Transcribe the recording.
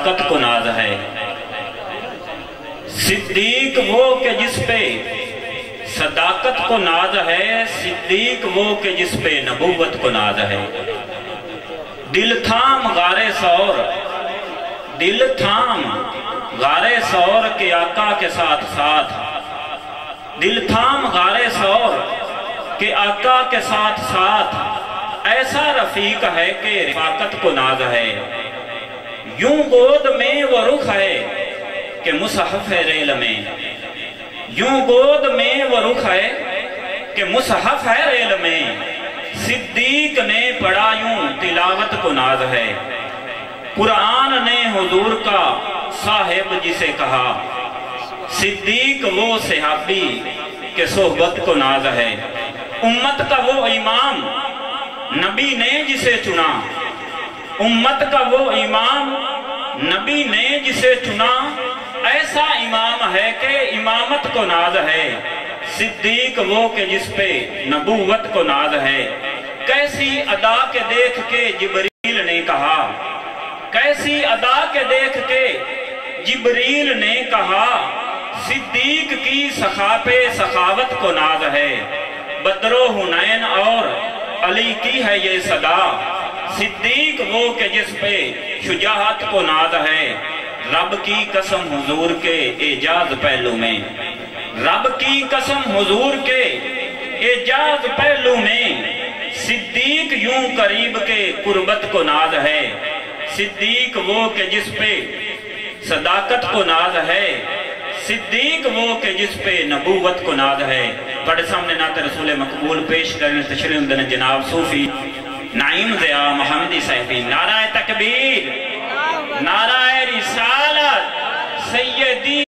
صداقت کو ناز ہے۔ صدیق وہ کہ جس پہ صداقت کو ناز ہے، صدیق وہ کہ جس پہ نبوت کو ناز ہے۔ دل تھام غار ثور، دل تھام غار ثور کے آقا کے ساتھ ساتھ، دل تھام غار ثور کے آقا کے ساتھ ساتھ ایسا رفیق ہے کہ رفاقت کو ناز ہے۔ یوں گود میں وہ رخ ہے کہ مصحف ہے ریل میں، یوں گود میں وہ رخ ہے کہ مصحف ہے ریل میں، صدیق نے پڑھا یوں تلاوت کو ناز ہے۔ قرآن نے حضور کا صاحب جسے کہا، صدیق وہ صحابی کہ صحبت کو ناز ہے۔ امت کا وہ امام نبی نے جسے چنا، امت کا وہ امام نبی نے جسے چنا، ایسا امام ہے کہ امامت کو ناز ہے۔ صدیق وہ کہ جس پہ نبوت کو ناز ہے۔ کیسی ادا کے دیکھ کے جبریل نے کہا، کیسی ادا کے دیکھ کے جبریل نے کہا، صدیق کی سخاپ سخاوت کو ناز ہے۔ بدر و حنین اور علی کی ہے یہ صدا، صدیق وہ کہ جس پہ شجاعت کو ناز ہے۔ رب کی قسم حضور کے اعجاز پہلو میں، رب کی قسم حضور کے اعجاز پہلو میں، صدیق یوں قریب کے قربت کو ناز ہے۔ صدیق وہ کہ جس پہ صداقت کو ناز ہے، صدیق وہ کہ جس پہ نبوت کو ناز ہے۔ بڑے سامنے نعت رسول مقبول پیش کرنے تشریح دن جناب صوفی نعیم ضیاء محمدی صاحبی۔ نعرہ تکبیر، نعرہ رسالت، سیدی